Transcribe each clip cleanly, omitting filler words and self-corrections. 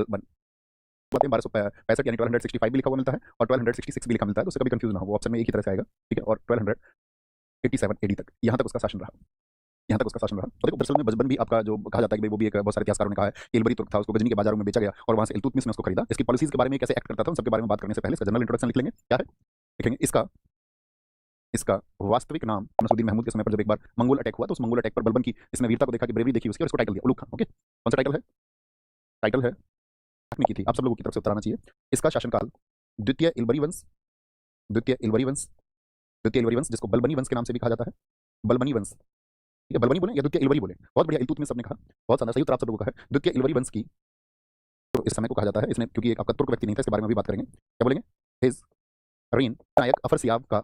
बन 1265 यानी 1265 भी लिखा हुआ मिलता है और 1266 भी लिखा मिलता है, तो उससे कभी कंफ्यूज ना हो, वो ऑप्शन में एक ही तरह से आएगा, ठीक है। और 1287 एडी तक, यहाँ तक उसका शासन रहा, यहाँ तक उसका शासन रहा। तो देखो दरअसल में बजबन भी आपका जो कहा जाता है कि भाई वो भी एक बहुत सारे इतिहासकारों ने कहा है कि इलबरी तुर्क था, उसको गजनी के बाजारों में बेचा गया और वहां से इल्तुतमिश ने उसको खरीदा। इसकी पॉलिसीज के बारे में कैसे एक्ट करता था उन सबके बारे में बात करने से पहले इसका जनरल इंट्रोडक्शन लिख लेंगे। क्या है लिखेंगे, इसका इसका वास्तविक नाम नसरुद्दीन महमूद के समय पर जब एक बार मंगोल अटैक हुआ तो उस मंगोल अटैक पर बलबन की इसने वीरता को देखा कि ब्रेवरी देखी उसकी, और इसको टाइटल दिया उलूग खान। ओके, कौन सा टाइटल है? टाइटल है की थी, आप सब लोगों की तरफ से उत्तर आना चाहिए। इसका शासनकाल द्वितीय इलबरी वंश, द्वितीय इलबरी वंश, द्वितीय इलबरी वंश जिसको बलबनी वंश के नाम से भी कहा जाता है, बलबनी वंश, ठीक है। बलबनी बोले या द्वितीय इलबरी बोले, बहुत बढ़िया, इल्तुतमिश सबने कहा, बहुत शानदार, सही उत्तर आप सब लोगों का है। द्वितीय इलबरी वंश की तो इस समय को कहा जाता है, इसने क्योंकि एक आपका तुर्क व्यक्ति नहीं था, इसके बारे में भी बात करेंगे। क्या बोलेंगे? हिज रीन नायक अफरसियाब का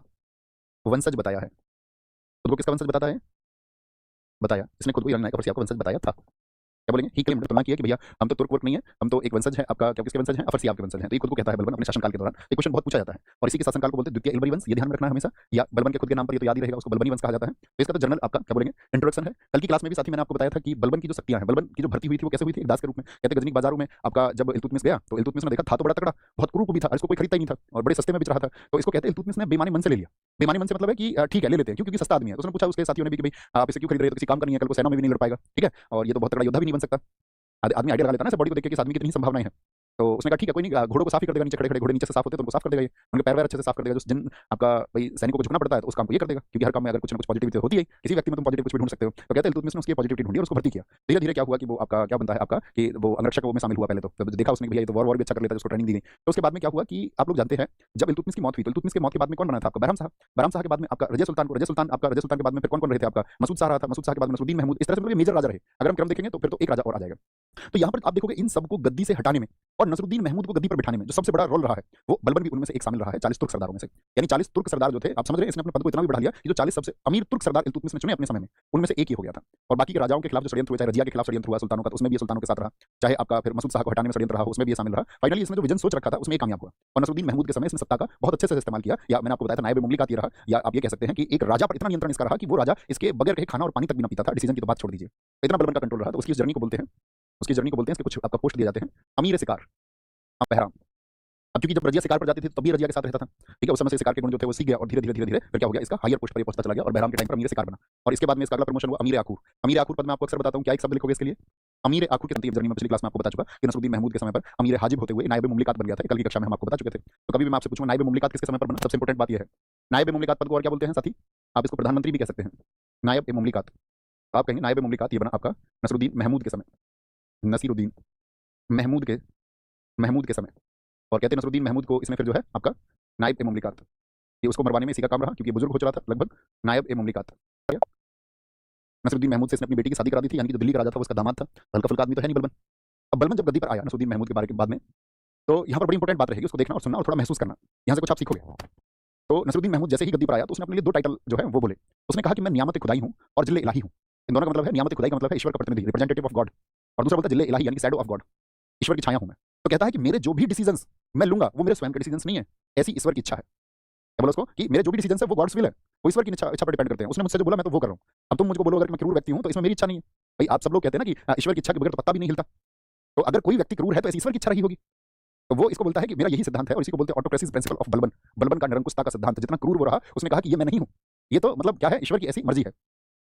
वंशज बताया है। खुद को किसका वंशज बताता है? बताया, इसने खुद को ईरानी नायक अफरसियाब का वंशज बताया था। क्या बोलेंगे? ही क्लेम्ड, तुलना किया कि भैया हम तो तुर्क वर्क नहीं है, हम तो एक वंशज है आपका, क्या किसके वंशज हैं? अफरसियाब के वंशज हैं। तो ये खुद को कहता है बलबन अपने शासनकाल के दौरान। ये क्वेश्चन बहुत पूछा जाता है और इसी के शासनकाल को बोलते हैं द्वितीय इलबरी वंश, ये ध्यान में रखना है हमेशा, या बलबन के खुद के नाम पर ये तो याद ही रहेगा, उसको बलबनी वंश कहा जाता है। तो इसका तो जनरल आपका क्या बोलेंगे इंट्रोडक्शन है। कल की क्लास में भी साथी मैंने आपको बताया था कि बलबन की जो शक्तियां हैं, बलबन की जो भर्ती हुई थी वो कैसे हुई थी? एक दास के रूप में। कहते गजनी बाजारों में आपका जब इल्तुतमिश गया तो इल्तुतमिश ने देखा था तो बड़ा तगड़ा, बहुत क्रूर भी था, इसको कोई खरीदता ही नहीं था और बड़े सस्ते में बेच रहा था, तो इसको कहते हैं इल्तुतमिश ने बेईमानी मन से ले लिया। बेईमानी मन से मतलब है कि ठीक है ले लेते हैं क्योंकि सस्ता आदमी है। तो उसने पूछा उसके साथियों ने भी कि भाई आप इसे क्यों खरीद रहे हो, तो किसी काम का नहीं है, कल को सेना में भी नहीं लड़ पाएगा, ठीक है, और ये तो बहुत तगड़ा योद्धा भी नहीं बन सकता। आदमी आइडिया लगा लेता है ना बॉडी को देख के कि इस आदमी की कितनी संभावनाएं हैं। तो उसने कहा ठीक है कोई नहीं, घोड़ों को साफ ही कर देगा, नीचे खड़े खड़े घोड़े नीचे से साफ होते हैं तो उनको साफ कर देगा, ये उनके पैर वैर अच्छे से साफ कर देगा। जो जिन आपका भाई सैनिकों को झुकना पड़ता है तो उस काम को ये कर देगा, क्योंकि हर काम में अगर कुछ ना कुछ पॉजिटिविटी होती है, किसी व्यक्ति में तुम पॉजिटिव कुछ भी ढूंढ सकते हो। तो कहते हैं इल्तुतमिश ने उसकी पॉजिटिविटी ढूंढी और उसको भर्ती किया। धीरे धीरे क्या हुआ कि वो आपका क्या बनता है आपका कि वो अंगरक्षक में शामिल हुआ। पहले तो देखा उसने भैया ये तो वॉर भी अच्छा कर लेता है, उसको ट्रेनिंग दी गई। तो उसके बाद में क्या हुआ कि आप लोग जानते हैं जब इल्तुतमिश की मौत हुई तो इल्तुतमिश की मौत के बाद में कौन बना था आपका? बहराम शाह। बहराम शाह के बाद में आपका रजिया सुल्तान को, रजिया सुल्तान आपका, रजिया सुल्तान के बाद में फिर कौन कौन रहे थे आपका? मसूद शाह रहा था, मसूद शाह के बाद नसरुद्दीन महमूद। इस तरह से मतलब मेजर राजा रहे। अगर हम क्रम देखेंगे तो फिर तो एक राजा और आ जाएगा। तो यहाँ पर आप देखोगे इन सबको गद्दी से हटाने में और नसरुद्दीन महमूद को गद्दी पर बिठाने में जो सबसे बड़ा रोल रहा है वो बलबन भी उनमें से एक शामिल रहा है, 40 तुर्क सरदारों में से। यानी 40 तुर्क सरदार जो थे, आप समझ रहे हैं, इसने अपने पद को इतना भी बढ़ा लिया कि जो 40 सबसे अमीर तुर्क सरदार इल्तुतमिश ने चुने अपने समय में उनमें से एक ही हो गया था। और बाकी के राजाओं के खिलाफ जो षड्यंत्र हुआ, चाहे रजिया के खिलाफ षड्यंत्र हुआ सुल्तानों का, तो उसमें भी सुल्तानों के साथ रहा, चाहे आपका फिर मसूद शाह को हटाने में षड्यंत्र रहा, उसमें भी शामिल रहा। फाइनली इसने जो विजन सोच रखा था उसमें कामयाब हुआ और नसरुद्दीन महमूद के समय इसने सत्ता का बहुत अच्छे से इस्तेमाल किया, या मैंने आपको बताया था नायब मुमलिकात ये रहा, या आप ये कह सकते हैं कि एक राजा पर इतना नियंत्रण इसका रहा कि वो राजा इसके बगैर कहे खाना और पानी तक भी ना पीता था, डिसीजन की तो बात छोड़ दीजिए, इतना बलबन का कंट्रोल रहा। तो उसकी जर्नी को बोलते हैं, उसकी जर्नी को बोलते हैं, इसके कुछ आपका पोस्ट दिए जाते हैं, अमीर शिकार बहराम। अब क्योंकि जब रजिया शिकार पर जाती थी तभी रजिया के साथ रहता था, ठीक है, उस समय से शिकार के गुण जो थे वो सीख गया और धीरे धीरे धीरे धीरे फिर क्या हो गया, इसका हायर पोस्ट पर ये पहुंचता चला गया और बहराम के टाइम पर अमीर शिकार बना। और इसके बाद में इसका अगला प्रमोशन हुआ अमीर आखूर। अमीर आखूर पद में आपको अक्सर बताता हूं, क्या एक शब्द लिखोगे इसके लिए? अमीर आखूर की जर्नी में पिछली क्लास में आपको बता चुका कि नसरुद्दीन महमूद के समय पर अमीर हाजिब होते हुए नायब मुमलिकात बन गया था, कल की कक्षा में हम आपको बता चुके थे। तो कभी भी मैं आपसे पूछूं नायब मुमलिकात किसके समय पर बना, सबसे इंपॉर्टेंट बात यह है नायब मुमलिकात पद को और क्या बोलते हैं साथी? आप इसको प्रधानमंत्री भी कह सकते हैं, नायब मुमलिकात। आप कहेंगे नायब मुमलिकात ये बना आपका नसरुद्दीन महमूद के समय, नसीरुद्दीन महमूद के समय। और कहते हैं नसरुद्दीन महमूद को इसमें फिर जो है आपका नायब ए मुमलिकात, ये उसको मरवाने में इसी का काम रहा क्योंकि बुजुर्ग हो चुका था लगभग। नायब ए मुमलिकात नसरुद्दीन महमूद से इसने अपनी बेटी की शादी करा दी थी, यानी कि जो दिल्ली का राजा था वो उसका दामाद था, हल्का फुल्का आदमी तो है नहीं बलबन। अब बलबन जब गद्दी पर आया नसरुद्दीन महमूद के बारे के बाद में, तो यहाँ पर बड़ी इंपॉर्टेंट बात रहेगी, उसको देखना और सुनना और थोड़ा महसूस करना, यहाँ से कुछ आप सीखोगे। तो नसरुद्दीन महमूद जैसे ही गद्दी पर आया तो उसने अपने लिए दो टाइटल जो है वो बोले। उसने कहा कि मैं नियामत खुदाई हूँ और जिले इलाही हूँ। इन दोनों का मतलब है, नियामत खुदाई का मतलब है ईश्वर का प्रतिनिधि, रिप्रेजेंटेटिव ऑफ गॉड, और दूसरा बोलता है जिले इलाही यानी शैडो ऑफ गॉड, ईश्वर की छाया हूं मैं। तो कहता है कि मेरे जो भी डिसीजंस मैं लूंगा वो मेरे स्वयं के डिसीजंस नहीं है, ऐसी ईश्वर की इच्छा है। क्या बोला उसको कि मेरे जो भी डिसीजंस है वो गॉड्स विल है, वो ईश्वर की इच्छा पर डिपेंड करते हैं। उसने मुझसे जो बोला मैं तो वो कर रहा हूं। अब तुम मुझको बोलो अगर मैं क्रूर व्यक्ति हूं तो इसमें मेरी इच्छा नहीं है। भाई आप सब लोग कहते हैं ना कि ईश्वर की इच्छा के बगैर तो पत्ता भी नहीं हिलता, तो अगर कोई व्यक्ति क्रूर है तो ऐसी ईश्वर की इच्छा रही होगी। तो वो इसको बोलता है कि मेरा यही सिद्धांत है और इसी को बोलते हैं autocracy principle of Balban, Balban का निरंकुशता का सिद्धांत। जितना क्रूर वो रहा उसने कहा कि ये मैं नहीं हूं, ये तो मतलब क्या है, ईश्वर की ऐसी मर्जी है।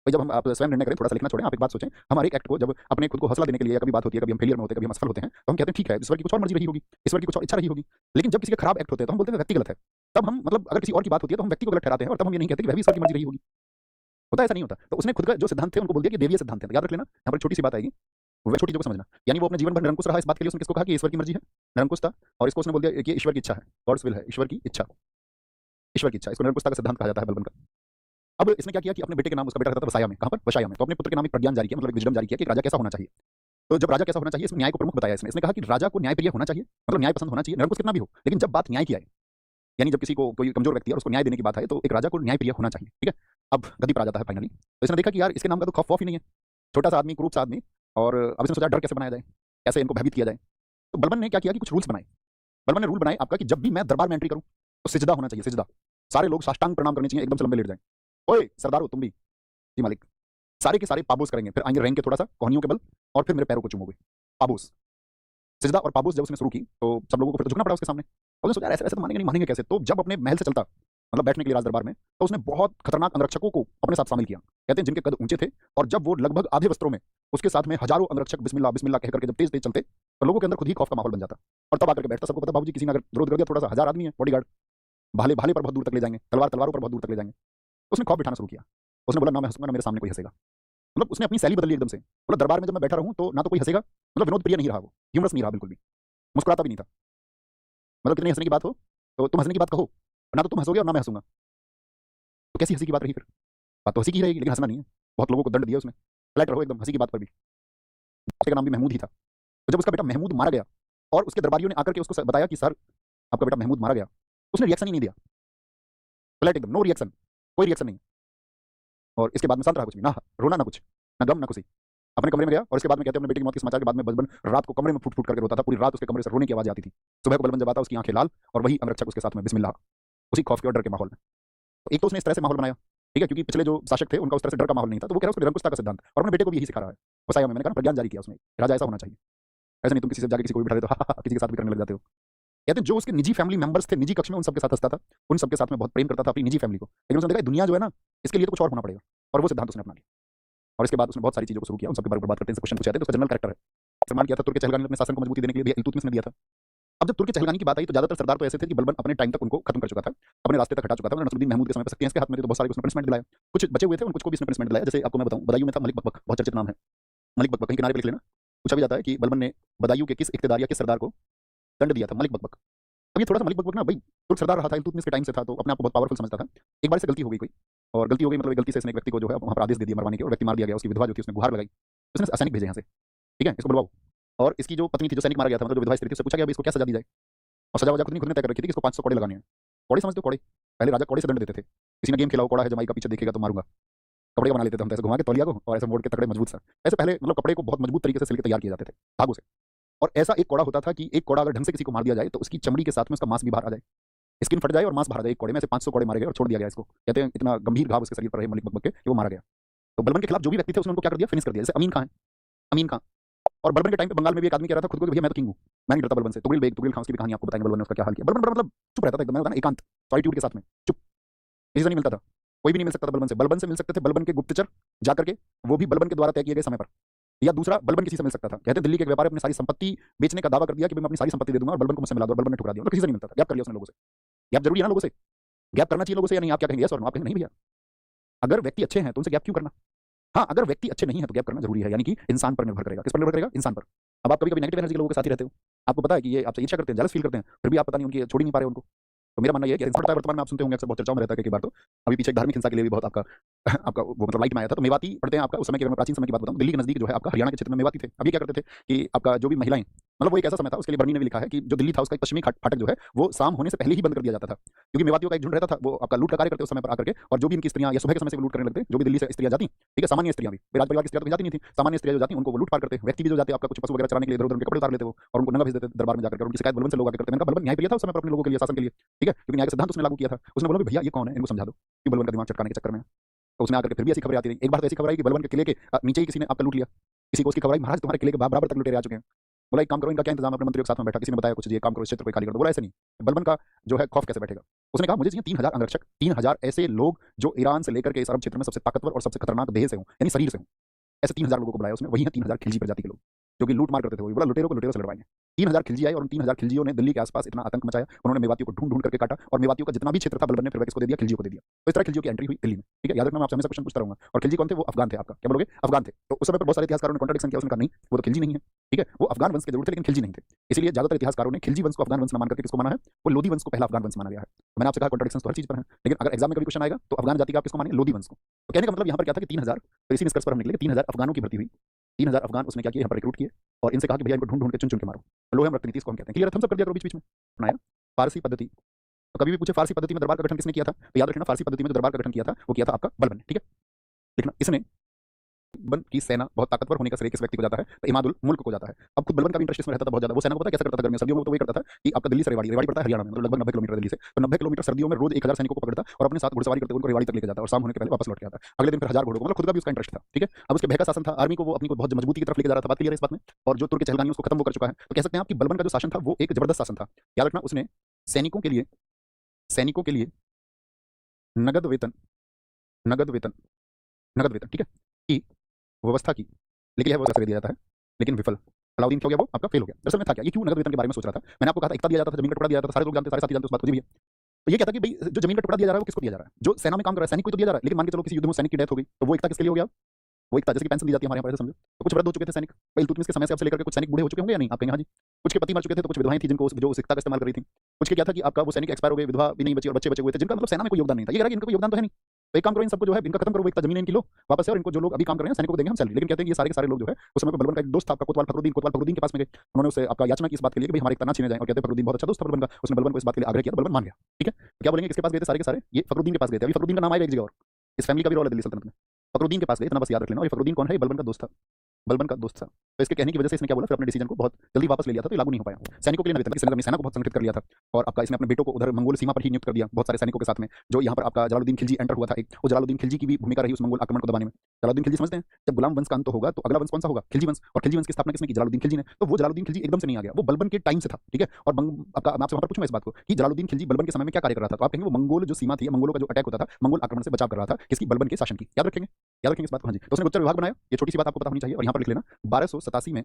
भाई जब हम आप स्वयं निर्णय करें, थोड़ा सा लिखना छोड़ें, आप एक बात सोचें, हमारे एक एक्ट को जब अपने खुद को हौसला देने के लिए कभी बात होती है, कभी हम फेलियर में होते हैं, कभी हम असफल होते हैं, तो हम कहते हैं ठीक है ईश्वर की कुछ और मर्जी रही होगी, ईश्वर की कुछ और इच्छा रही होगी। लेकिन जब किसी के खराब एक्ट होते हैं तो हम बोलते हैं व्यक्ति गलत है। तब हम मतलब अगर किसी और की बात होती है तो हम व्यक्ति को गलत ठहराते हैं और तब हम ये नहीं कहते कि वह भी ईश्वर की मर्जी रही होगी। होता ऐसा नहीं होता। तो उसने खुद का जो सिद्धांत थे उनको बोल दिया कि देवीय सिद्धांत है। याद रख लेना, यहाँ पर छोटी सी बात आएगी, वह छोटी चीज़ को समझना। यानी वो अपने जीवन भर निरंकुश रहा, इस बात के लिए उसने किसको कहा कि ईश्वर की मर्जी है, निरंकुश था, और इसको उसने बोल दिया कि ईश्वर की इच्छा है, गॉड्स विल है, ईश्वर की इच्छा, ईश्वर की इच्छा, इसको निरंकुशता का सिद्धांत कहा जाता है बलबन का। अब इसने क्या किया कि अपने बेटे के नाम, उसका बेटा रहता था वसाया में, कहां पर? वसाया में। तो अपने पुत्र के नाम एक प्रज्ञान जारी किया, मतलब एक विजडम जारी किया कि राजा कैसा होना चाहिए। तो जब राजा कैसा होना चाहिए इसमें न्याय को प्रमुख बताया इसने कहा कि राजा को न्याय प्रिय होना चाहिए, मतलब न्याय पसंद होना चाहिए, निरंकुश कितना भी हो, लेकिन जब बात न्याय की आए, यानी जब किसी को कोई कमजोर व्यक्ति है और उसको न्याय देने की बात है तो एक राजा को न्याय प्रिय होना चाहिए, ठीक है। अब गद्दी पर आ जाता है फाइनली। तो इसने देखा कि यार इसके नाम का तो खौफ वौफ ही नहीं है, छोटा सा आदमी, क्रूप सा आदमी, और अब इसने सोचा डर कैसे बनाया जाए, कैसे इनको भयभीत किया जाए। तो बलबन ने क्या किया कि कुछ रूल्स बनाए। बलबन ने रूल बनाए आपका कि जब भी मैं दरबार में एंट्री करूं तो सिजदा होना चाहिए, सिजदा, सारे लोग साष्टांग प्रणाम करने चाहिए, एकदम से लंबे लेट जाएं। ओए सरदारो तुम भी, जी मालिक, सारे के सारे पाबोस करेंगे, फिर आएंगे रैंक के थोड़ा सा कोहनियों के बल और फिर मेरे पैरों को चूमोगे, पाबोस। सिजदा और पाबोस जब उसने शुरू की तो सब लोगों को फिर तो झुकना पड़ा उसके सामने, और उसने सोचा यार ऐसे ऐसे तो मानेंगे नहीं, मानेंगे कैसे। तो जब अपने महल से चलता, मतलब बैठने के लिए राज दरबार में, तो उसने बहुत खतरनाक अंगरक्षकों को अपने साथ शामिल किया, कहते हैं जिनके कद ऊंचे थे, और जब वो लगभग आधे वस्त्रों में उसके साथ में हजारों अंगरक्षक बिस्मिल्लाह बिस्मिल्लाह कह करके जब तेज तेज चलते, तो लोगों के अंदर खुद ही खौफ का माहौल बन जाता। और तब आकर के बैठता, सबको पता बाबूजी किसी ने अगर विरोध कर दिया, थोड़ा सा 1000 आदमी है बॉडीगार्ड, भाले भाले पर बहुत दूर तक ले जाएंगे, तलवार तलवारों पर बहुत दूर तक ले जाएंगे। तो उसने खौफ बिठाना शुरू किया। उसने बोला ना मैं हंसूंगा ना मेरे सामने कोई हंसेगा। मतलब उसने अपनी शैली बदली एकदम से, बोला दरबार में जब मैं बैठा रहूं तो ना तो कोई हंसेगा, मतलब विनोद प्रिय नहीं रहा, वो ह्यूमरस नहीं रहा बिल्कुल भी, मुस्कुराता भी नहीं था। मतलब कितनी हंसने की बात हो तो तुम हंसने की बात कहो, ना तो तुम हंसोगे और ना मैं हंसूंगा, तो कैसी हंसी की बात रही फिर। बात तो हंसी की रहेगी लेकिन हंसना नहीं है। बहुत लोगों को दंड दिया उसने, फ्लैट रहो एकदम हंसी की बात पर भी। उसके का नाम भी महमूद ही था। तो जब उसका बेटा महमूद मारा गया और उसके दरबारियों ने आकर के उसको बताया कि सर आपका बेटा महमूद मारा गया, उसने रिएक्शन ही नहीं दिया, फ्लैट एकदम, नो रिएक्शन, कोई रिएक्शन नहीं। और इसके बाद में शांत रहा, कुछ भी ना रोना ना कुछ, ना गम ना खुशी। अपने कमरे में गया और इसके बाद में कहते हैं अपने बेटे की मौत के समाचार के बाद में बलबन रात को कमरे में फुट फुट करके रोता था, पूरी रात उसके कमरे से रोने की आवाज आती थी। सुबह को बलबन जब आता उसकी आंखें लाल और वही अंगरक्षक उसके साथ में बिस्मिल्लाह, उसी खौफ के और डर के माहौल में। तो एक तो उसने इस तरह से माहौल बनाया, ठीक है, क्योंकि पिछले जो शासक थे उनका उस तरह से डर का माहौल नहीं था, तो वो कह रहा है उसको निरंकुशता का सिद्धांत, और अपने बेटे को भी यही सिखा रहा है। वसाया में मैंने कहा प्रज्ञान जारी किया उसने, राजा ऐसा होना चाहिए, ऐसे नहीं तुम किसी से जाके किसी को भी बिठा देते हो किसी के साथ भी करने लग जाते हो। कहते हैं जो उसके निजी फैमिली मेंबर्स थे निजी कक्ष में उन सबके साथ हंसता था, उन सबके साथ में बहुत प्रेम करता था अपनी निजी फैमिली को, लेकिन उसने देखा दुनिया जो है ना इसके लिए तो कुछ और होना पड़ेगा, और वो सिद्धांत उसने अपना लिया। और इसके बाद उसने बहुत सारी चीजों को शुरू किया, उन सबके बारे में बात करते हैं, क्वेश्चन पूछे जाते हैं। उसका जनरल कैरेक्टर है, सम्मान किया था तुर्क चहलगानी ने अपने शासन को मजबूती देने के लिए भी इल्तुतमिश ने दिया था। अब जब तुर्क चहलगानी की बात आई तो ज्यादातर सरदार तो ऐसे थे कि बलबन अपने टाइम तक उनको खत्म कर चुका था, अपने रास्ते तक हटा चुका था। नसरुद्दीन महमूद के समय पर के हाथ में थे तो बहुत सारे उसने पनिशमेंट दिलाया, कुछ बचे हुए थे उनको भी इसने पनिशमेंट दिलाया। जैसे आपको मैं बताऊं, बदायूं में था मलिक बकबक, बहुत चर्चित नाम है, मलिक बकबक, कहीं किनारे पर लिख लेना। पूछा भी जाता है कि बलबन ने बदायूं के किस इख्तियार या किस सरदार को दंड दिया था, मलिक बकबक। अब ये थोड़ा सा मलिक बकबक ना भाई तुर्क सरदार रहा था, इल्तुतमिश के टाइम से था, तो अपने आप को बहुत पावरफुल समझता था। एक बार से गलती हो गई कोई, और गलती हो गई मतलब एक गलती से इसने एक व्यक्ति को जो है वहां पर आदेश दे दिया मरवाने के, और व्यक्ति मार दिया गया। उसकी विधवा जो थी उसने गुहार लगाई, उसने सैनिक भेजे यहाँ से, ठीक है, इसको बुलवाओ। और इसकी जो पत्नी थी जो सैनिक मारा गया था, मतलब जो विधवा स्त्री थी, उससे पूछा गया इसको क्या सजा दी जाए, और सजा वजह खुद ने तय कर रखी थी कि इसको 500 कोड़े लगाने हैं। कोड़े समझते हो कोड़े, पहले राजा कोड़े से दंड देते थे। किसी ने गेम खेला हो कोड़ा है जमाई का पीछे देखेगा तो मारूंगा, कपड़े का बना लेते थे हम, तो ऐसे घुमा के तौलिया को और ऐसे मोड़ के तगड़े मजबूत सा, ऐसे पहले मतलब कपड़े को बहुत मजबूत तरीके से सिल के तैयार किए जाते थे धागों से। और ऐसा एक कोड़ा होता था कि एक कोड़ा अगर ढंग से किसी को मार दिया जाए तो उसकी चमड़ी के साथ में उसका मांस भी बाहर आ जाए, स्किन फट जाए और मांस बाहर आ जाए। एक कोड़े में से 500 कोड़े मारे गए और छोड़ दिया गया इसको। कहते हैं इतना गंभीर घाव उसके शरीर पर रहे मलिक बकबक के कि वो मारा गया। तो बलबन के खिलाफ जो भी व्यक्ति थे उसने उनको क्या कर दिया, फिनिश कर दिया। जैसे अमीन खान है, अमीन खान। और बलबन के टाइम पे बंगाल में भी एक आदमी कह रहा था खुद को कि भैया मैं तो किंग हूं, मैं नहीं डरता बलबन से। तुगरिल बेग, तुगरिल खान, उसकी भी कहानी आपको बताएंगे बलबन ने उसका क्या हाल किया। बलबन बड़ा मतलब चुप रहता था एकदम, मैं बताना एकांत, सॉलिट्यूड के साथ में चुप, किसी से नहीं मिलता था, कोई भी नहीं मिल सकता था बलबन से। बलबन से मिल सकते थे बलबन के गुप्तचर जाकर के, वो भी बलबन के द्वारा तय किए गए समय पर, या दूसरा बलबन किसी से मिल सकता था। कहते हैं दिल्ली के एक व्यापारी अपनी सारी संपत्ति बेचने का दावा कर दिया कि मैं अपनी सारी संपत्ति दे दूंगा और बलबन को मुझसे मिला दो, बलबन ने ठुकरा दिया। मतलब किसी से नहीं मिलता था, गैप कर लिया उसने लोगों से। गैप जरूरी है ना लोगों से, गैप करना चाहिए लोगों से या नहीं, आप क्या कहेंगे, यस और नो? आप कहेंगे नहीं भैया, अगर व्यक्ति अच्छे हैं तो उनसे गैप क्यों करना। हाँ, अगर व्यक्ति अच्छे नहीं है तो गैप करना जरूरी है, यानी कि इंसान पर निर्भर करेगा। किस पर निर्भर करेगा, इंसान पर। अब आप कभी कभी नेगेटिव एनर्जी के लोगों के साथ ही रहते हो, आपको पता है कि ये आपसे ईर्ष्या करते हैं, जेलस फील करते हैं, फिर भी आप पता नहीं उनकी छोड़ ही नहीं पा रहे उनको। तो मेरा मानना ये है कि इंसान वर्तमान में आप सुनते होंगे अक्सर बहुत चर्चाओं में रहता है कई बार। तो अभी पीछे एक धार्मिक हिंसा के लिए भी बहुत आपका आपका वो मतलब लाइट में आया था। तो मेवाती पढ़ते हैं आपका उस समय के, प्राचीन समय की बात बताऊं, दिल्ली के नजदीक जो है आपका हरियाणा के क्षेत्र में मेवाती थे। अभी क्या करते थे कि आपका जो भी महिलाएं, मतलब वो एक ऐसा समय था, उसके लिए बर्नी ने भी लिखा है कि जो दिल्ली था उसका एक पश्चिमी फाटक जो है वो शाम होने से पहले ही बंद कर दिया जाता था, क्योंकि मेवातियों का एक झुंड रहता था, वो आपका लूट का कार्य करते उस समय पर आकर के। और जो भी इनकी स्त्रियां या सुबह के समय से लूट करने लगते, जो भी दिल्ली से स्त्रियां जाती, ठीक है, सामान्य स्त्रियां भी, राज परिवार की स्त्रियां तो जाती नहीं थी, सामान्य स्त्रियां जो जाती उनको वो लूट पार करते। व्यक्ति भी जो जाते आपका कुछ पशु वगैरह चराने के लिए इधर उधर उनके कपड़े उतार लेते वो, और उनको नंगा भेज देते दरबार में जाकर, उनकी शिकायत बलबन से लोग आके करते। मैंने कहा बलबन न्यायप्रिय था उस समय पर अपने लोगों के लिए, शासन के लिए, ठीक है, क्योंकि न्याय का सिद्धांत उसने लागू किया था। उसने बोला भैया ये कौन है, इनको समझा दो, कि बलबन का दिमाग चटकाने के चक्कर में। तो उसने आकर फिर भी ऐसी खबरें आती रही। एक बार तो ऐसी खबर आई कि बलबन के किले के नीचे ही किसी ने आपका लूट लिया, किसी को उसकी खबर आई महाराज तुम्हारे किले के बराबर तक लुटेरे आ चुके हैं। बोला एक काम करो, इनका क्या इंतजाम, अपने मंत्रियों के साथ में बैठा, किसी ने बताया कुछ ये काम करो, इस क्षेत्र को खाली कर दो। बोला ऐसे नहीं, बलबन का जो है खौफ कैसे बैठेगा। उसने कहा मुझे चाहिए 3000 अंगरक्षक, 3000 ऐसे लोग जो ईरान से लेकर के इस अरब क्षेत्र में सबसे ताकतवर और सबसे खतरनाक देह से हों, यानी शरीर से हों। ऐसे 3000 लोगों को बुलाया उसने, वही है 3000 खिलजी प्रजाति के लोग जो कि लूट मार करते थे। वो बोला लुटेरों को लुटेरों से लड़वाएंगे। 3000 खिलजी आए और उन 3000 खिलजियों ने दिल्ली के आसपास इतना आतंक मचाया, उन्होंने मेवातियों को ढूंढ ढूंढ करके काटा, और मेवातियों का जितना भी क्षेत्र था बलबन ने फिर किसको दे दिया, खिलजियों को दे दिया। तो इस तरह खिलजियों की एंट्री हुई दिल्ली में, ठीक है, याद रखना मैं आपसे हमेशा क्वेश्चन पूछता रहूंगा। और खिलजी कौन थे, वो अफगान थे। आपका क्या बोलोगे, अफगान थे। तो उस समय पर बहुत सारे इतिहासकारों ने कॉन्ट्रडिक्शन किया, उसने कहा नहीं वो तो खिलजी नहीं है, ठीक है, वो अफगान वंश के जरूर थे लेकिन खिलजी नहीं थे। इसलिए ज्यादातर इतिहासकारों ने खिलजी वंश को अफगान वंश न मानकर किसको माना है, वो लोधी वंश को पहला अफगान वंश माना गया है। मैंने आपसे कहा कॉन्ट्रडिक्शन तो हर चीज पर है, लेकिन अगर एग्जाम में कभी क्वेश्चन आएगा तो अफगान जाति का आप किसको माने, लोधी वंश को। तो कहने का मतलब यहाँ पर क्या था कि 3000, तो इसी निष्कर्ष पर हम निकले 3000 अफगानों की भर्ती हुई। 3000 अफगान उसने क्या किया, यहाँ पर रिक्रूट किए और इनसे कहा कि भैया इनको ढूंढ ढूंढ के चुन चुन के मारो। लोहे रक्त नीति इसको हम कहते हैं। क्लियर, थम्स अप कर दिया करो बीच बीच में। अपनाया फारसी पद्धति। तो कभी भी पूछे फारसी पद्धति में दरबार का गठन किसने किया था, तो याद रखना फारसी पद्धति में जो दरबार का गठन किया था वो किया था आपका बलबन ने, ठीक है। लिखना इसने बलबन की सेना बहुत ताकतवर होने का श्रेय किस व्यक्ति को जाता है? तो इमादुल मुल्क को जाता है। अब खुद बलबन का भी इंटरेस्ट इसमें रहता था बहुत ज्यादा। वो सेना को पता है कैसा करता था गर्मियों सर्दियों में? तो वही करता था कि आपका दिल्ली से रेवाड़ी, रेवाड़ी पड़ता है हरियाणा में, मतलब लगभग 90 किलोमीटर दिल्ली से। तो 90 किलोमीटर सर्दियों में रोज 1000 सैनिकों को पकड़ता और अपने साथ घुड़सवारी करते उनको रेवाड़ी तक लेकर जाता और शाम होने के पहले वापस लौट के आता। अगले दिन फिर 1000 घोड़ों को, मतलब खुद का भी उसका इंटरेस्ट था। ठीक है, अब उसके भय का शासन था, आर्मी को वो अपनी को बहुत मजबूती की तरफ लेकर जा रहा था। बात क्लियर है इस बात में? और जो तुर्क चहलगानी उसको खत्म वो कर चुका है। तो कह सकते हैं आप कि बलबन का जो शासन था वो एक जबरदस्त शासन था। याद रखना, उसने सैनिकों के लिए, सैनिकों के लिए नगद वेतन, नगद वेतन, नगद वेतन, ठीक है, की व्यवस्था की। लेकिन यह व्यवस्था दिया जाता है, लेकिन विफल। अलाउद्दीन क्या हो गया? वो आपका फेल हो गया। दरअसल में था क्या, ये क्यों नगद वेतन के बारे में सोच रहा था? मैंने आपको कहा था इतना दिया जाता था, जमीन का टुकड़ा दिया जाता था, सारे लोग जानते, सारे साथी जानते, उस बात को भी है। तो ये कहता कि भाई जो जमीन का टुकड़ा दिया जा रहा है वो किसको दिया जा रहा है? जो सेना में काम कर रहा है सैनिक को तो दिया जा रहा है। लेकिन मान के चलो किसी युद्ध में सैनिक की डेथ हो गई तो वो एकता किसके लिए हो गया? वो एकता जैसे कि पेंशन दी जाती है हमारे यहाँ पर, समझो। तो कुछ वृद्ध हो चुके थे सैनिक भाई इल्तुतमिश के समय से, अब से लेकर के कुछ सैनिक बूढ़े हो चुके होंगे या नहीं? आप कहेंगे हाँ जी। कुछ के पति मर चुके थे तो कुछ विधवाएं थी जिनको जो एकता का इस्तेमाल कर रही थी। कुछ के क्या था कि आपका वो सैनिक एक्सपायर हो गए, विधवा भी नहीं बची और बच्चे बचे हुए थे जिनका मतलब सेना में कोई योगदान नहीं था। ये कह रहा कि इनका कोई योगदान तो है नहीं, तो एक काम करो इन सबको जो है इनका खत्म करो, एकता जमीन इनकी लो वापस से, और इनको जो लोग अभी काम कर रहे हैं सैनिकों को देंगे हम सैलरी। लेकिन कहते हैं ये सारे के सारे लोग जो है उस समय पर बलबन का एक दोस्त था आपका कोतवाल फखरुद्दीन, कोतवाल फखरुद्दीन के पास में गए। उन्होंने उसे आपका याचना की इस बात के लिए कि भाई हमारी एकता ना छीने जाए, और कहते हैं फखरुद्दीन बहुत अच्छा दोस्त था बलबन का, उसने बलबन को इस बात के लिए आग्रह किया तो बलबन मान गया। ठीक है, तो क्या बोलेंगे किसके पास गए थे सारे के सारे? ये फखरुद्दीन के पास गए थे। अभी फखरुद्दीन का नाम आएगा एक जगह और, इस फैमिली का भी रोल है दिल्ली सल्तनत में। फखरुद्दीन के पास गए, इतना बस याद रख लेना। और ये फखरुद्दीन कौन है? बलबन का दोस्त था, बलबन का दोस्त था। तो इसके कहने की वजह से इसने क्या बोला, फिर अपने डिसीजन को बहुत जल्दी वापस ले लिया था, तो लागू नहीं हो पाया। सैनिकों के लिए नवेतन, इसने अपनी सेना को बहुत संगठित कर लिया था और आपका इसने अपने बेटों को उधर मंगोल सीमा पर ही नियुक्त कर दिया बहुत सारे सैनिकों के साथ में। जो यहाँ पर आपका जलालुद्दीन खिलजी एंटर हुआ था एक, वो जलालुद्दीन खिलजी की भी भूमिका रही उस मंगोल आक्रमण को दबाने में। जलालुद्दीन खिलजी समझते हैं जब गुलाम वंश का अंत होगा तो अगला वंश कौन सा होगा? खिलजी वंश। और खिलजी वंश की स्थापना किसने की? जलालुद्दीन खिलजी ने। तो वो जलालुद्दीन खिलजी एकदम से नहीं आ गया, वो बलबन के टाइम से था। ठीक है, और आपका मैं आपसे वहां पर पूछूंगा इस बात को कि जलालुद्दीन खिलजी बलबन के समय में क्या कार्य कर रहा था? तो आप कहेंगे वो मंगोल जो सीमा थी, मंगोलों का जो अटैक होता था, मंगोल आक्रमण से बचाव कर रहा था, किसकी? बलबन के शासन की। याद रखेंगे, याद रखेंगे इस बात को। हाँ जी, तो उसने गुप्तचर विभाग बनाया, ये छोटी सी बात आपको पता होनी चाहिए। और यहाँ पर लिख लेना 1287 में,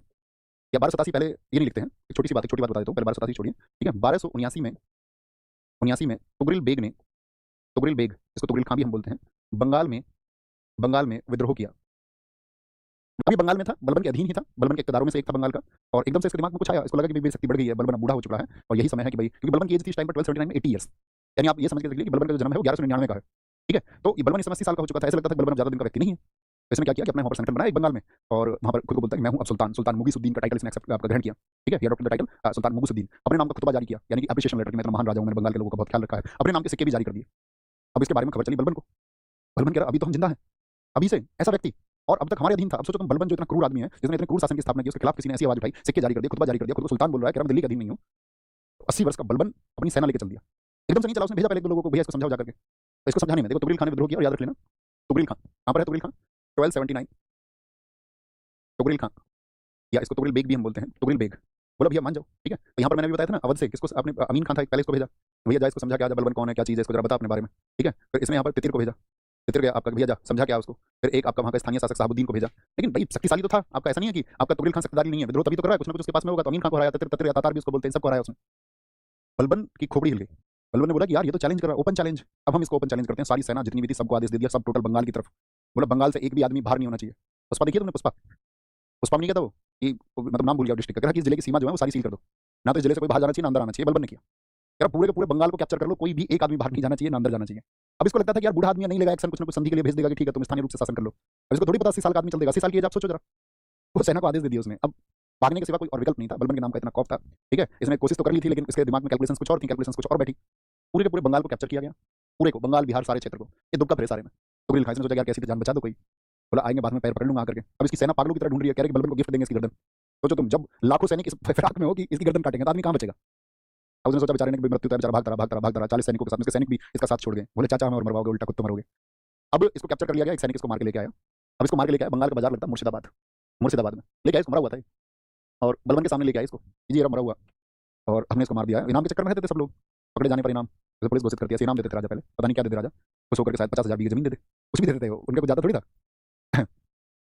या 1287 पहले ये नहीं लिखते हैं, एक छोटी सी बात, एक छोटी बात बता देता हूँ, पहले 1287 छोड़िए। ठीक है, 1279 में, 79 में तुगरिल बेग ने, तुगरिल बेग इसको तुगरिल खां भी हम बोलते हैं, बंगाल में, बंगाल में विद्रोह किया। अभी बंगाल में था, बलबन के अधीन ही था, बलबन के इक़्तिदारों में से एक था बंगाल का। और एकदम से इसके दिमाग में कुछ आया, इसको लगा कि मेरी शक्ति बढ़ गई है, बलबन अब बूढ़ा हो चुका है और यही समय है कि भाई, क्योंकि बलबन की एज थी इस टाइम पर 1279 में 80 ईयर्स, यानी आप ये समझ के चलिए कि बलबन का जो जन्म है वो 1199 का है। ठीक है, तो ये बलबन इस समय 80 साल का हो चुका था, ऐसा लगता था कि बलबन अब ज्यादा दिन का व्यक्ति नहीं है। तो इसने क्या किया कि अपना वहाँ पर संगठन बनाया एक बंगाल में, और वहाँ पर खुद को बोलता है कि मैं हूँ अब सुल्तान, सुल्तान मुगीसुद्दीन का टाइटल इसने एक्सेप्ट आपका ग्रहण किया। ठीक है, ये डॉक्टर टाइटल सुल्तान मुगीसुद्दीन, अपने नाम का खुतबा जारी किया, यानी कि अप्रिशिएशन लेटर कि मैं इतना महान राजा हूँ, मैंने बंगाल के लोगों का बहुत ख्याल रखा है। अपने नाम के सिक्के भी जारी कर दिए। अब इसके बारे में खबर चली बलबन को, बलबन कह रहा अभी तो हम जिंदा हैं, अभी से ऐसा व्यक्ति और अब तक हमारे अधीन था। अब सोचो तुम, बलबन जो इतना क्रूर आदमी है, जिसने इतने क्रूर शासन की स्थापना की, उसके खिलाफ किसी ने ऐसी आवाज उठाई, सिक्के जारी कर दिए, खुतबा जारी कर दिया, खुद को सुल्तान बोल रहा है कि मैं दिल्ली का अधीन नहीं हूँ। 80 वर्ष का बलबन अपनी सेना लेकर चल दिया, एकदम से नहीं चला, उसने भेजा पहले एक दो लोगों को, भैया इसको समझाओ जाकर के। तो इसको समझाने में देखो तुगरिल खान ने विद्रोह किया, और याद रख लेना तुगरिल खान कहाँ पर है? तुगरिल खान 1279, तुगरिल खान, या इसको तुगरिल बेग भी हम बोलते हैं, तुगरिल बेग। बोला भैया मान जाओ। ठीक है, तो यहाँ पर मैंने भी बताया था ना, अवध से किसको आपने, अमीन खान था एक, पहले इसको भेजा, भैया जा इसको समझा के आ जा, बलबन कौन है, क्या चीज़ है, इसको जरा बता अपने बारे में। ठीक है, फिर इसने यहाँ पर तितिर को भेजा, तितिर गया आपका, भैया जा समझा क्या उसको। फिर एक आपका वहाँ का स्थानीय शासक साहबुद्दीन को भेजा। लेकिन भाई शक्तिशाली तो था आपका, ऐसा नहीं है कि आपका तुगरिल खान शक्तिशाली नहीं है, विद्रोह तभी तो कर रहा है, कुछ ना कुछ उसके पास में होगा। तो अमीन खान को हराया, तितिर ततिर या तातार भी उसको बोलते हैं, सबको हराया उसने। बलबन की खोपड़ी हिल गई। बलबन ने बोला कि यार ये तो चैलेंज कर रहा है, ओपन चैलेंज, अब हम इसको ओपन चैलेंज करते हैं। सारी सेना जितनी भी थी सबको आदेश दे दिया, सब टोटल बंगाल की तरफ। बोला बंगाल से एक भी आदमी बाहर नहीं होना चाहिए। पुष्पा देखिए तुमने, पुष्पा, पुष्पा नहीं कहता वो कि मतलब नाम भूल गया डिस्ट्रिक्ट का, कह रहा कि जिले की सीमा जो है वो सारी सील कर दो, ना तो जिले से कोई बाहर जाना चाहिए ना अंदर आना चाहिए। बलबन ने किया, कह रहा पूरे के पूरे बंगाल को कैप्चर कर लो, कोई भी एक आदमी बाहर नहीं जाना चाहिए ना अंदर जाना चाहिए। अब इसको लगता था कि यार बूढ़ा आदमी नहीं लेगा एक्शन, कुछ ना कुछ संधि के लिए भेज देगा कि ठीक है तुम स्थानीय रूप से शासन कर लो। अब इसको थोड़ी पता 80 साल का आदमी चल देगा, 80 साल की एज आप सोचो जरा। वो सेना को आदेश दे दिया उसने। अब भागने के सिवा कोई और विकल्प नहीं था, बलबन के नाम का इतना खौफ था। ठीक है, इसने कोशिश तो कर ली थी, लेकिन इसके दिमाग में कैलकुलेशन कुछ और थी, कैलकुलेशन कुछ और बैठी। पूरे के पूरे बंगाल को कैप्चर किया गया, पूरे को, बंगाल बिहार सारे क्षेत्र को, ये दुबका फिरे सारे में। तुगरिल खान ने सोचा यार कैसी जान बचा दो कोई, बोला आएंगे बाद में पैर पकड़ लूंगा आकर के। अब इसकी सेना पागलों की तरह ढूंढ रही है, कह रहे कि बलबन को गिफ्ट देंगे इसकी गर्दन। सोचो तुम, जब लाखों सैनिक इस फिराक में हो कि इसकी गर्दन काटेंगे तो आदमी कहाँ बचेगा। अब उसने सोचा बेचारे ने कि मृत्यु तो बेचारा भागता रहा, भागता रहा, भागता रहा, 40 सैनिकों के साथ, उसके सैनिक भी इसका साथ छोड़ गए, बोले चाचा हमें और मरवाओगे, उल्टा कुत्ते मरोगे। अब इसको कैप्चर कर लिया गया, एक सैनिक इसको मार के लेके आया। अब इसको मार के लेके आया, बंगाल का बाजार लगता है मुर्शिदाबाद, मुर्शिदाबाद में लेके आया इसको, मरा हुआ था और बलबन के सामने लेके आया इसको, जी मरा हुआ, और हमने इसको मार दिया। इनाम के चक्कर में रहते थे सब लोग, पकड़े जाने पर इनाम, जैसे पुलिस घोषित करती है, इनाम देते थे राजा, पहले पता नहीं क्या देते राजा, खुश होकर के शायद 50,000 बीघे जमीन देते, कुछ भी देते थे, उनके कुछ ज़्यादा थोड़ी था।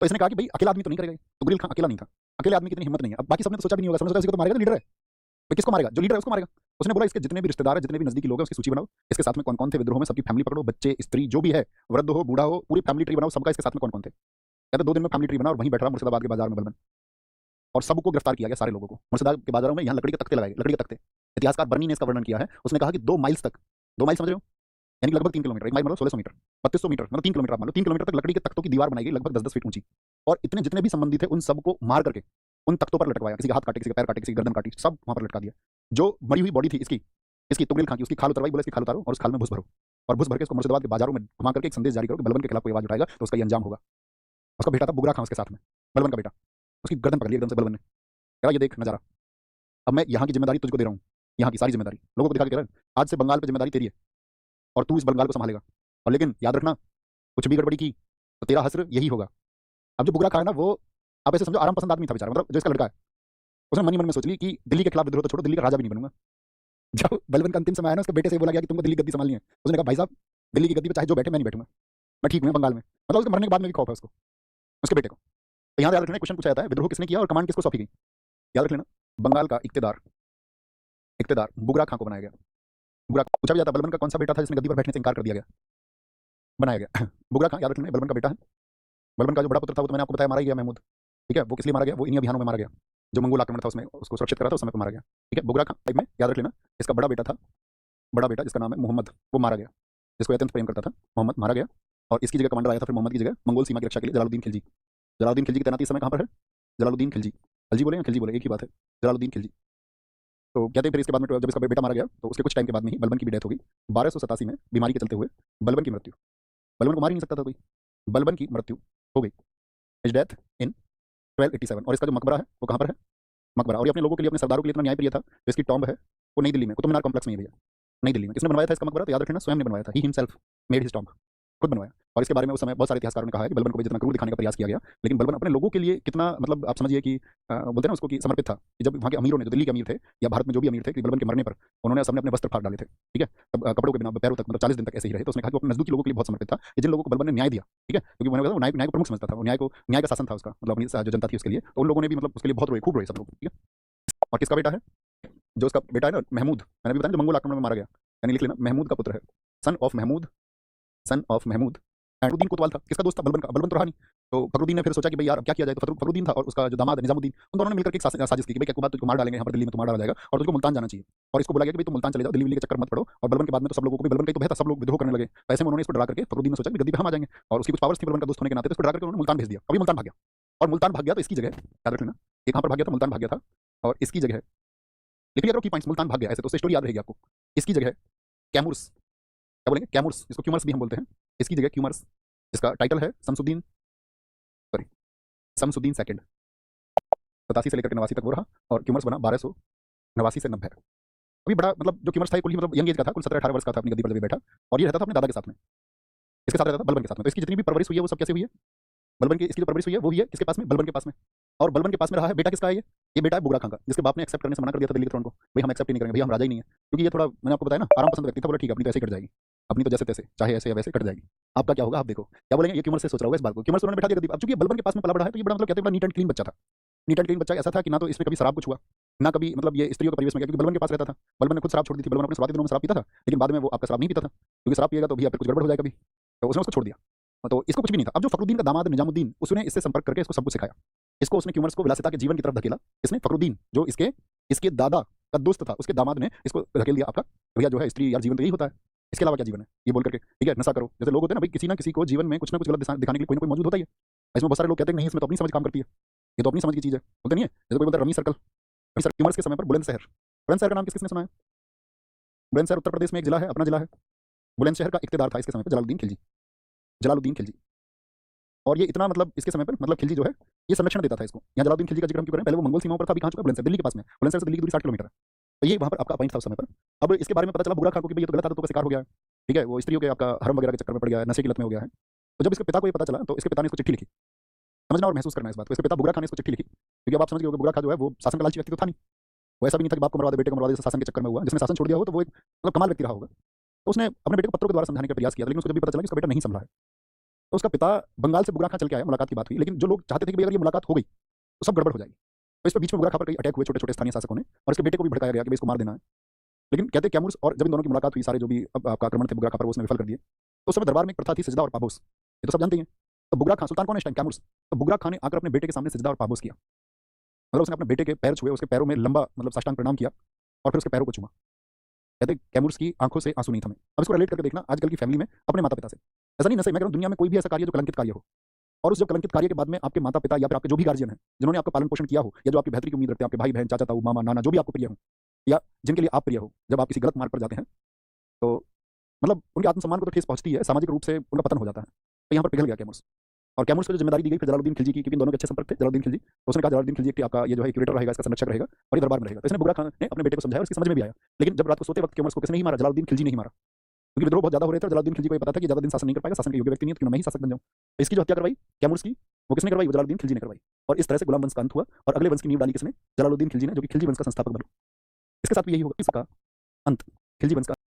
तो इसने कहा कि भाई अकेला आदमी तो नहीं करेगा, तुगरिल खान अकेला नहीं था, अकेले आदमी की इतनी हिम्मत नहीं है। अब बाकी सबने तो सोचा भी नहीं होगा, समझ इसको तो मारेगा, लीडर है भाई, किसको मारेगा? जो लीडर है उसको मारेगा। उसने बोला इसके जितने भी रिश्तेदार है, जितने भी नजदीकी लोग हैं उसकी सूची बनाओ, इसके साथ में कौन कौन थे विद्रोह में, सबकी फैमिली पकड़ो, बच्चे स्त्री जो भी है, वृद्ध हो बूढ़ा हो, पूरी फैमिली ट्री बनाओ, सबका इसके साथ में कौन कौन थे। कहते 2 दिन में फैमिली ट्री बना और वहीं बैठ रहा मुर्शिदाबाद के बाजार में बलबन, और सबको गिरफ्तार किया गया, सारे लोगों को। मुर्शिदाबाद के बाजारों में यहाँ लकड़ी के तख्ते लगाए, लकड़ी के तख्ते। इतिहासकार बर्नी ने इसका वर्णन किया है, उसने कहा कि 2 माइल्स तक, 2 माइल समझ रहे हो, यानी लगभग 3 किलोमीटर, 1 माइल मतलब 1600 मीटर, 3200 मीटर मतलब 3 किलोमीटर, आप मान लो 3 किलोमीटर तक लकड़ी के तख्तों की दीवार बनाई गई, लगभग 10-10 फीट ऊंची, और इतने जितने भी संबंधी थे उन सबको मार करके उन तख्तों पर लटकवाया, किसी के हाथ काटे, किसी के पैर काटे, किसी की गर्दन काटी, सब वहां पर लटका दिया। जो मरी हुई बॉडी थी इसकी, इसकी तुगरिल खान की, उसकी खाल उतरवाई, बोला इसकी खाल उतारो और उस खाल में भूस भरो, और भूस भर के इसको मुर्शिदाबाद के बाजारों में घुमा करके एक संदेश जारी करो कि बलबन के खिलाफ कोई आवाज उठाएगा तो उसका ये अंजाम होगा। उसका बेटा था बुगरा खान उसके साथ में, बलबन का बेटा। उसकी गर्दन पकड़ ली एकदम से बलबन ने, कह रहा ये देख नजारा, अब मैं यहाँ की जिम्मेदारी तुझको दे रहा हूँ, यहाँ की सारी जिम्मेदारी लोगों को दिखा के कह रहा है आज से बंगाल पे जिम्मेदारी तेरी है और तू इस बंगाल को संभालेगा, और लेकिन याद रखना कुछ भी गड़बड़ी की तो तेरा हस्र यही होगा। अब जो बुगरा खान है ना, वो आप ऐसे समझो आराम पसंद आदमी था बेचारा, मतलब जो इसका लड़का है, उसने मन ही मन में सोच ली कि दिल्ली के खिलाफ विद्रोह तो छोड़ो, दिल्ली का राजा भी नहीं बनूंगा। जब बलबन का अंतिम समय आया ना, उसके बेटे से बोला गया कि तुमको दिल्ली गद्दी संभालनी है, उसने कहा भाई साहब दिल्ली की गद्दी पे चाहे जो बैठे मैं नहीं बैठूंगा, मैं ठीक हूँ बंगाल में। मतलब उसके मरने के बाद में भी खौफ है उसको, उसके बेटे को। तो यहाँ याद रखना क्वेश्चन पूछा जाता है विद्रोह किसने किया और कमांड किसको सौंपी गई। याद रख लेना, बंगाल का इक्तेदार इक्तेदार बुगरा खां को बनाया गया। बुगरा पूछा भी जाता है बलबन का कौन सा बेटा था जिसने गद्दी पर बैठने से इनकार कर दिया गया, बनाया गया बुगरा खां। याद रखना बलबन का बेटा है, बलबन का जो बड़ा पुत्र था वो तो मैंने आपको बताया मारा ही गया, महमूद। ठीक है, वो किस लिए मारा गया, वो इन्हीं अभियानों में मारा गया, जो मंगोल आक्रमण था उसमें उसको सुरक्षित करा था, उस समय पर मारा गया। ठीक है, बुगरा खां टाइप में याद रख लेना, इसका बड़ा बेटा था, बड़ा बेटा जिसका नाम है मोहम्मद, वो मारा गया, जिसको अत्यंत प्रेम करता था, मोहम्मद मारा गया। और इसकी जगह कमांडर आया था फिर मोहम्मद की जगह मंगोल सीमा की रक्षा के लिए जलालुद्दीन खिलजी। जलालुद्दीन खिलजी की तैनाती इस समय कहाँ पर है, जलालुद्दीन खिलजी, खिलजी बोले या खिलजी बोले एक ही बात है, जलालुद्दीन खिलजी। तो कहते हैं फिर इसके बाद में जब इसका बेटा मारा गया तो उसके कुछ टाइम के बाद में ही बलबन की भी डेथ हो गई 1287 में, बीमारी के चलते हुए बलबन की मृत्यु। बलबन को मार ही नहीं सकता था कोई, बलबन की मृत्यु हो गई, इज डेथ इन 1287। और इसका जो मकबरा है वो कहाँ पर है, मकबरा। और ये अपने लोगों के लिए, अपने सरदारों के लिए इतना न्यायप्रिय था, जो इसकी टॉम्ब है वो नई दिल्ली में कुतुब मीनार कॉम्प्लेक्स में ही है भैया, नई दिल्ली में। किसने बनवाया था इसका मकबरा, तो याद रखना स्वयं ने बनवाया था, he himself made his tomb, खुद बनवाया। और इसके बारे में उस समय बहुत सारे इतिहासकारों ने कहा है कि बलबन को भी जितना क्रूर दिखाने का प्रयास किया गया, लेकिन बलबन अपने लोगों के लिए कितना, मतलब आप समझिए कि बोलते हैं ना उसको कि समर्पित था, कि जब वहाँ के अमीरों ने, जो दिल्ली के अमीर थे या भारत में जो भी अमीर थे, कि बलबन के मरने पर उन्होंने सबने अपने वस्त्र फाड़ डाले थे। ठीक है, तब कपड़ों के बिना पैरों तक मतलब 40 दिन तक ऐसे ही रहे। तो उसने कहा कि वो अपने नजदीकी लोगों के लिए बहुत समर्पित था, कि जिन लोगों को बलबन ने न्याय दिया। ठीक है, क्योंकि मैंने बताया न्याय को प्रमुख समझता था, वो न्याय का शासन था उसका, मतलब अपनी जो जनता थी उसके लिए, तो उन लोगों ने भी मतलब उसके लिए बहुत रोए, खूब रोए सब लोग। ठीक है, और किसका बेटा है, जो उसका बेटा है ना महमूद, मैंने भी बताया जो मंगोल आक्रमण में मारा गया, यानी लिख लेना महमूद का पुत्र है, son of Mahmood, son of Mahmood. Fakhruddin कोतवाल था, किसका दोस्त था, बलबन का, बलबन तो रहा नहीं। तो फखरुद्दीन ने फिर सोचा कि भाई यार अब क्या किया जाए, तो फखरुद्दीन था और उसका जो दामाद है निजामुद्दीन, उन दोनों ने मिलकर एक साजिश की कि भाई क्या बात, तुझको मार डालेंगे यहाँ पर दिल्ली में, तो मार डाला जाएगा और तुझको मुल्तान जाना चाहिए। और इसको बोला गया कि भाई तुम मुल्तान चले जाओ, दिल्ली के चक्कर मत पड़ो। और बलबन के बाद में तो सब लोगों को भी, बलबन का ही तो बेहतर, सब लोग विद्रोह करने लगे। तो ऐसे में उन्होंने इसको डरा करके, फखरुद्दीन ने सोचा कि गद्दी पे हम आ जाएंगे, और उसकी कुछ पावर्स थी बलबन का दोस्त होने के नाते, तो इसको डरा करके उन्होंने मुल्तान भेज दिया। अभी मुल्तान भाग गया, और मुल्तान भाग गया तो इसकी जगह याद रखना, ये कहाँ पर भाग गया था, मुल्तान भाग गया था, और इसकी जगह लिख लिया करो की पॉइंट्स, मुल्तान भाग गया, ऐसे तो स्टोरी याद रहेगी आपको। इसकी जगह कैमूर्स, क्या बोलेंगे, कैमूर्स, इसको क्यूमर्स भी हम बोलते हैं, इसकी जगह क्यूमर्स, जिसका टाइटल है शमसुद्दीन, सॉरी शमसुद्दीन सेकंड। 87 से लेकर के 89 तक वो रहा, और क्यूमर्स बना 1289 से 90। अभी बड़ा मतलब जो क्यूमर्स था कुल मतलब यंग एज का था, कुल 17-18 वर्ष का था, अपनी गद्दी पर जब बैठा, और ये रहता था अपने दादा के साथ में, इसके साथ रहता था बलबन के साथ में। तो इसकी जितनी भी परवरिश हुई है वो सब कैसे हुई है, बलबन की इसकी जो परवरिश हुई है वो भी है किसके पास में, बलबन के पास में। और बलबन के पास में रहा है, बेटा किसका है ये बेटा है बुगरा खां का, जिसके बाप ने एक्सेप्ट करने से मना कर दिया था दिल्ली के थ्रोन को, भाई हम एक्सेप्ट नहीं करेंगे, भैया हम राजा ही नहीं है, क्योंकि ये थोड़ा मैंने आपको बताया ना आराम पसंद व्यक्ति था, बोला ठीक है अपनी तो ऐसे ही कट जाएगी, अपनी तो जैसे तैसे चाहे ऐसे या वैसे कट जाएगी, आपका क्या होगा आप देखो। क्या बोलेंगे, ये क्यूमर से सोच रहा होगा इस बात को, क्यूमर से उन्होंने बैठा दिया गद्दी। अब चूंकि बलबन के पास में पला बड़ा है, तो ये बड़ा मतलब कहते हैं बड़ा नीट एंड क्लीन बच्चा था। नीट एंड क्लीन बच्चा ऐसा था कि ना तो इसने कभी शराब को छुआ, ना कभी मतलब ये स्त्रियों के परिवेश में गया, क्योंकि बलबन के पास रहता था। बलबन ने खुद शराब छोड़ दी थी, बलबन अपने शुरुआती दिनों में शराब पीता था, लेकिन बाद में वो आपका शराब नहीं पीता था, क्योंकि शराब पिएगा तो भैया फिर कुछ गड़बड़ हो जाएगा कभी, तो उसने उसको छोड़ दिया। तो इसको कुछ भी नहीं था। अब जो फखरुद्दीन का दामाद निजामुद्दीन, उसने इससे संपर्क करके इसको सब कुछ सिखाया, इसको उसने क्यूमर्स को विलासिता के जीवन की तरफ धकेला। इसने फखरुद्दीन जो इसके दादा का दोस्त था, उसके दामाद ने इसको धकेल दिया आपका, भैया जो है स्त्री यार जीवन तो यही होता है, इसके अलावा क्या जीवन है, ये बोल करके ठीक है नशा करो। जैसे लोग होते हैं ना भाई, किसी ना किसी को जीवन में कुछ ना कुछ गलत दिखाने के लिए कोई ना कोई मौजूद होता ही है। इसमें बहुत सारे लोग कहते हैं नहीं इसमें तो अपनी समझ काम करती है, ये तो अपनी समझ की चीज़ है, बोलते नहीं है। जैसे कोई बोलता है रमी सर्कल, क्यूमर्स के समय पर बुलंदशहर, बुलंदशहर का नाम किसने सुना है, बुलंदशहर उत्तर प्रदेश में एक जिला है, अपना जिला है। बुलंदशहर का इख्तियार था इसके समय पर जलालुद्दीन खिलजी, जलालुद्दीन खिलजी। और ये इतना मतलब इसके समय पर मतलब खिलजी जो है ये संरक्षण देता था इसको। यहाँ जलालुद्दीन खिलजी का जिक्र हम क्यों करें, पहले वो मंगोल सीमाओं पर था, अभी कहाँ चुका है, बुलंदशहर दिल्ली के पास में, बुलंदशहर से दिल्ली की दूरी 60 किलोमीटर है। तो ये वहाँ पर आपका पॉइंट था उस समय पर। अब इसके बारे में पता चला बुगरा खां को कि भाई ये तो गलत आदतों का शिकार हो गया है, ठीक है, वो स्त्रियों के आपका हरम वगैरह के चक्कर में पड़ गया है, नशे की लत में हो गया है। तो जब इसके पिता को ये पता चला तो इसके पिता ने इसको चिट्ठी लिखी, समझना और महसूस करना इस बात को। इसके पिता बुगरा खां ने इसको चिट्ठी लिखी, क्योंकि अब आप समझ गए बुगरा खां जो है वो शासन का लालची व्यक्ति तो था नहीं, वो ऐसा भी नहीं था कि बाप को मरवा दे बेटे को मरवा दे, शासन के चक्कर में हुआ, जिसने शासन छोड़ दिया हो तो वो एक मतलब कमाल व्यक्ति रहा होगा। तो उसने अपने बेटे को पत्रों के द्वारा समझाने का प्रयास किया, लेकिन उसको जब भी पता चला कि उसका बेटा नहीं संभला है, तो उसका पिता बंगाल से बुगरा खां चल के आया, मुलाकात की बात हुई, लेकिन जो लोग चाहते थे कि भाई अगर ये मुलाकात हो गई तो सब गड़बड़ हो जाएगी। तो इस पर बीच में बुगरा खां पर कई अटैक हुए छोटे छोटे स्थानीय शासकों ने, और इसके बेटे को भी भड़काया गया कि इसको मार देना है। लेकिन कहते कैमूर्स, और जब इन दोनों की मुलाकात हुई, सारे जो भी आपका आक्रमण थे बुगरा खां पर उसने विफल कर दिए। तो उस समय दरबार में एक प्रथा थी सजदा और पाबोस, ये तो सब जानते हैं। तो बुगरा खां सुल्तान कौन है इस टाइम, कैमूर्स। तो बुगरा खां ने आकर अपने बेटे के सामने सजदा और पाबोस किया, मतलब उसने अपने बेटे के पैर छुए, उसके पैरों में लंबा मतलब साष्टांग प्रणाम किया और फिर उसके पैरों को चूमा। कहते कैमूर्स की आंखों से आंसू नहीं थमे। अब इसको रिलेट करके देखना आजकल की फैमिली में अपने माता पिता से, ऐसा नहीं नशे, मैं कह रहा हूं दुनिया में कोई भी ऐसा कार्य जो कलंकित कार्य हो, और उस जब कलंकित कार्य के बाद में आपके माता पिता या फिर आपके जो भी गार्जियन हैं जिन्होंने आपका पालन पोषण किया हो, या जो आपकी बेहतरी की उम्मीद रखते हैं, आपके भाई बहन चाचा ताऊ मामा नाना जो भी आपको प्रिय हो, या जिनके लिए आप प्रिय हो, जब आप किसी गलत मार्ग पर जाते हैं तो मतलब उनके आत्मसम्मान को तो ठेस पहुंचती है, सामाजिक रूप से उनका पतन हो जाता है। तो यहाँ पर पिघल गया कैमूर्स। और कैमूर्स को जो जिम्मेदारी दी गई फिर जलालुद्दीन खिलजी की, क्योंकि इन दोनों के अच्छे संपर्क थे जलालुद्दीन खिलजी, तो उसने कहा जलालुद्दीन खिलजी एक आपका ये जो है क्यूरेटर रहेगा, इसका संरक्षक रहेगा और ये दरबार में रहेगा। तो इसने बुगरा खान ने अपने बेटे को समझाया और उसकी समझ में भी आया। लेकिन जब रात को सोते वक्त कैमूर्स को किसने नहीं मारा, जलालुद्दीन खिलजी ने ही मारा, क्योंकि विद्रोह बहुत ज्यादा हो रहे थे और जलालुद्दीन खिलजी को ये पता था कि ज्यादा दिन शासन नहीं कर पाएगा, शासन के योग्य व्यक्ति नहीं है, तो क्यों ना मैं ही शासक बन जाऊं। तो इसकी जो हत्या करवाई कैमूर्स की, वो किसने करवाई, वो जलालुद्दीन खिलजी ने करवाई। और इस तरह से गुलाम वंश का अंत हुआ और अगले वंश की नींव डाली किसने, जलालुद्दीन खिलजी ने, जो कि खिलजी वंश का संस्थापक बना। इसके साथ भी यही होगा, इसका अंत, खिलजी वंश का